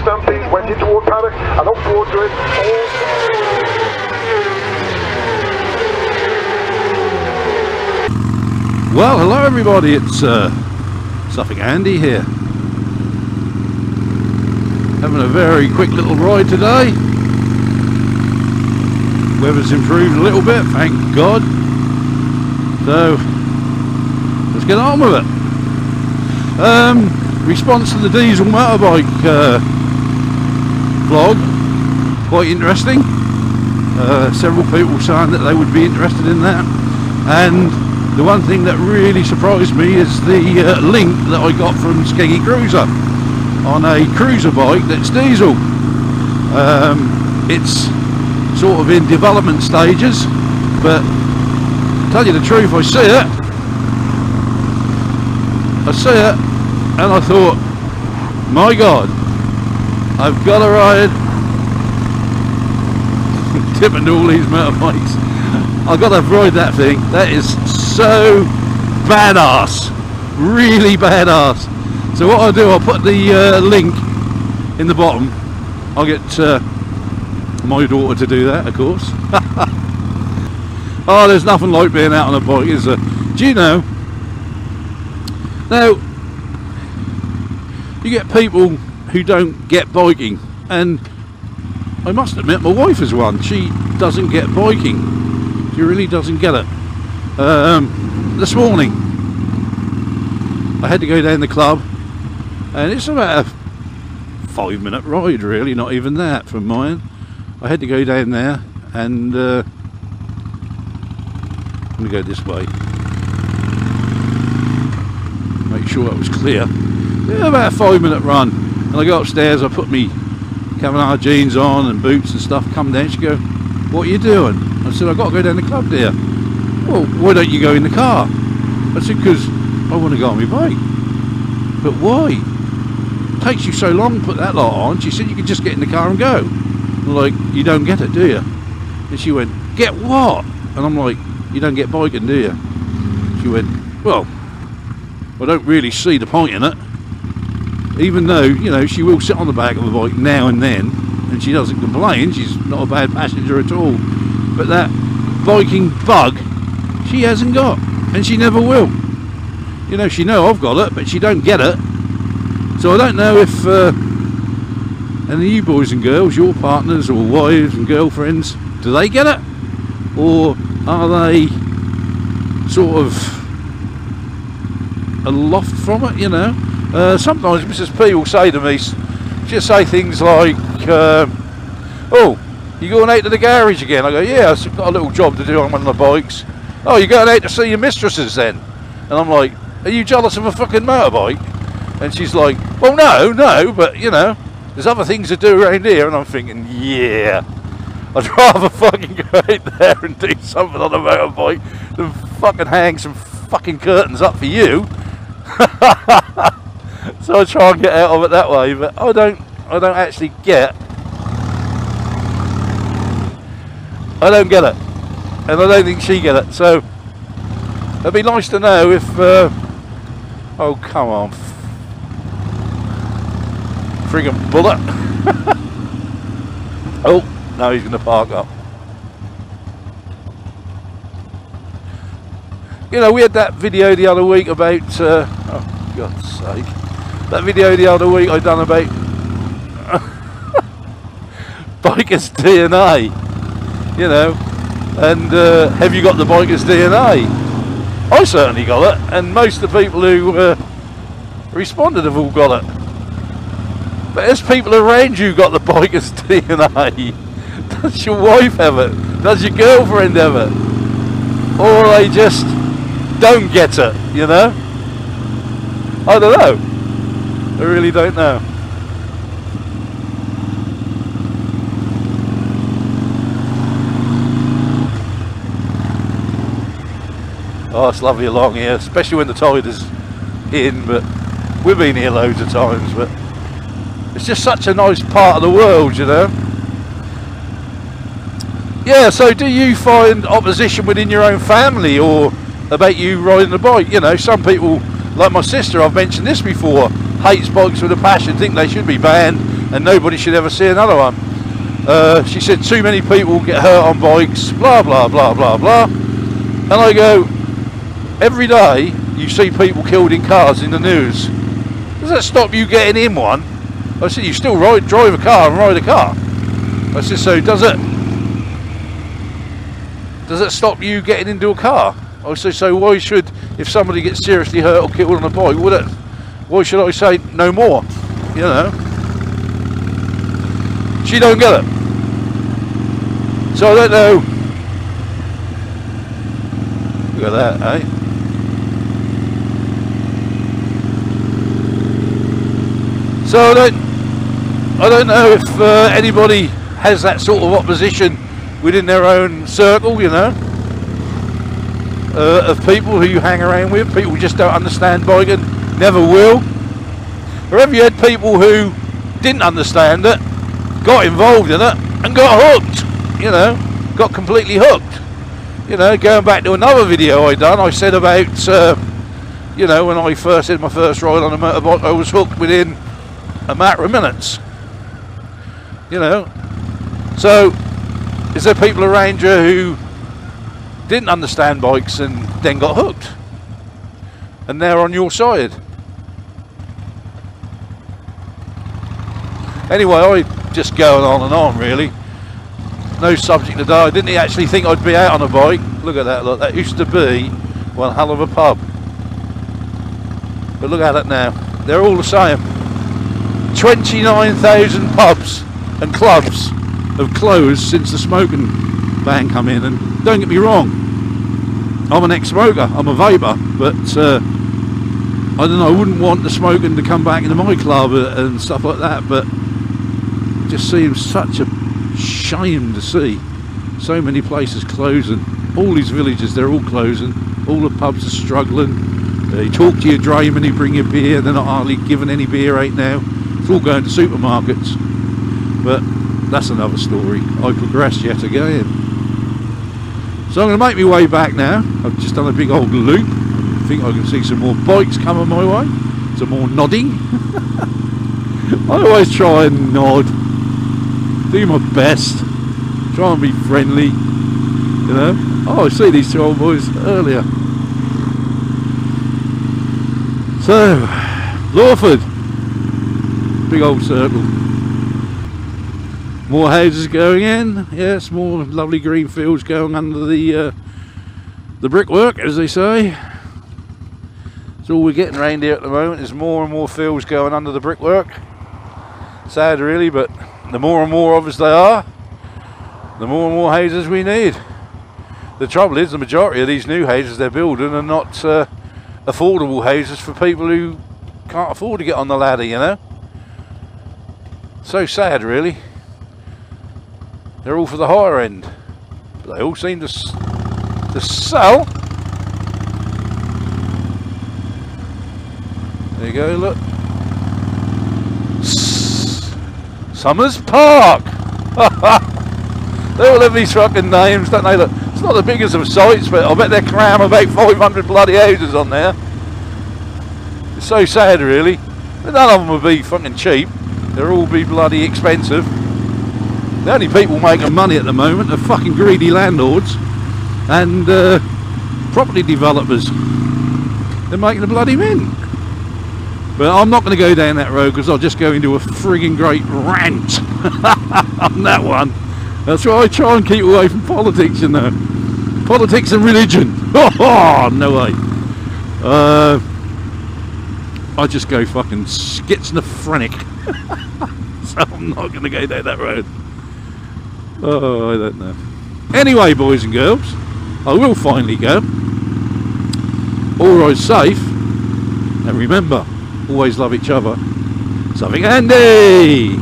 Stampede went into a paddock and up towards it. Well, hello everybody, it's Suffolk Andy here. Having a very quick little ride today. Weather's improved a little bit, thank God. So, let's get on with it. Response to the diesel motorbike vlog, quite interesting. Several people saying that they would be interested in that, and the one thing that really surprised me is the link that I got from Skeggy Cruiser on a cruiser bike that's diesel. It's sort of in development stages, but to tell you the truth, I see it and I thought, my God, I've got to ride tipping all these motorbikes. I've got to ride that thing. That is so badass, really badass. So what I'll do, I'll put the link in the bottom. I'll get my daughter to do that, of course. Oh, there's nothing like being out on a bike, is there? Do you know? Now, you get people who don't get biking, and I must admit my wife is one. She doesn't get biking. She really doesn't get it. This morning I had to go down the club, and it's about a 5-minute ride, really, not even that from mine. I had to go down there, and I'm going to go this way, make sure it was clear. Yeah, about a 5-minute run, and I go upstairs, I put me Cavanagh jeans on and boots and stuff, come down. She go, "What are you doing?" I said, "I've got to go down the club, dear." "Well, why don't you go in the car?" I said, "Because I want to go on my bike." "But why? It takes you so long to put that lot on." She said, "You can just get in the car and go." I'm like, "You don't get it, do you?" And she went, "Get what?" And I'm like, "You don't get biking, do you?" She went, "Well, I don't really see the point in it." Even though, you know, she will sit on the back of the bike now and then, and she doesn't complain, she's not a bad passenger at all. But that biking bug, she hasn't got, and she never will. You know, she know I've got it, but she don't get it. So I don't know if any of you boys and girls, your partners or wives and girlfriends, do they get it? Or are they sort of aloft from it, you know? Sometimes Mrs. P will say to me, she'll say things like, "Oh, you going out to the garage again?" I go, "Yeah, I've got a little job to do on one of the bikes." "Oh, you're going out to see your mistresses then?" And I'm like, "Are you jealous of a fucking motorbike?" And she's like, "Well, no, but you know, there's other things to do around here." And I'm thinking, yeah, I'd rather fucking go out there and do something on a motorbike than fucking hang some fucking curtains up for you. So I try and get out of it that way, but I don't actually get. I don't get it, and I don't think she get it. So it'd be nice to know if. Oh, come on, friggin' bullet! Oh, no, he's going to park up. You know, we had that video the other week about. Oh, God's sake. That video the other week I done about biker's DNA, you know, and have you got the biker's DNA? I certainly got it, and most of the people who responded have all got it. But as people around you got the biker's DNA, does your wife have it? Does your girlfriend have it? Or they just don't get it, you know? I don't know. I really don't know. Oh, it's lovely along here, especially when the tide is in, but we've been here loads of times, but it's just such a nice part of the world, you know. Yeah, so do you find opposition within your own family or about you riding a bike? You know, some people, like my sister, I've mentioned this before, hates bikes with a passion, think they should be banned, and nobody should ever see another one. She said too many people get hurt on bikes, blah blah blah blah blah. And I go, every day you see people killed in cars in the news. Does that stop you getting in one? I said, you still drive a car and ride a car. I said, so does it stop you getting into a car? I said, so why should, if somebody gets seriously hurt or killed on a bike, why should I say no more? You know? She don't get it. So I don't know. Look at that, eh? So I don't know if anybody has that sort of opposition within their own circle, you know, of people who you hang around with, people who just don't understand biking, never will. Or have you had people who didn't understand it, got involved in it, and got hooked, you know, got completely hooked. You know, going back to another video I done, I said about, you know, when I first did my first ride on a motorbike, I was hooked within a matter of minutes. You know, so is there people around you who didn't understand bikes and then got hooked, and they're on your side? Anyway, I just going on and on really. No subject today. I didn't actually think I'd be out on a bike. Look at that, look, that used to be one hell of a pub. But look at it now. They're all the same. 29,000 pubs and clubs have closed since the smoking ban come in. And don't get me wrong, I'm an ex-smoker, I'm a vapor, but I don't know, I wouldn't want the smoking to come back into my club and stuff like that, but it just seems such a shame to see so many places closing. All these villages, they're all closing. All the pubs are struggling. They talk to your drayman, he bring you beer. They're not hardly giving any beer right now. It's all going to supermarkets. But that's another story. I progress yet again. So I'm going to make my way back now. I've just done a big old loop. I think I can see some more bikes coming my way. Some more nodding. I always try and nod. Do my best, try and be friendly, you know. Oh, I see these two old boys earlier. So, Lawford, big old circle. More houses going in, yes, more lovely green fields going under the brickwork, as they say. That's all we're getting around here at the moment, is more and more fields going under the brickwork. Sad really, but the more and more of us they are, the more and more houses we need. The trouble is, the majority of these new houses they're building are not affordable houses for people who can't afford to get on the ladder, you know. So sad really. They're all for the higher end, but they all seem to sell. There you go, look. Summers Park. They all have these fucking names, don't they? Look, it's not the biggest of sites, but I bet they cram about 500 bloody houses on there. It's so sad really. None of them will be fucking cheap. They'll all be bloody expensive. The only people making money at the moment are fucking greedy landlords and property developers. They're making a bloody mint. But I'm not going to go down that road because I'll just go into a frigging great rant on that one. That's why I try and keep away from politics, you know. Politics and religion. Oh, no way. I just go fucking schizophrenic. So I'm not going to go down that road. Oh, I don't know. Anyway, boys and girls, I will finally go. All right, safe. And remember, always love each other. Something handy!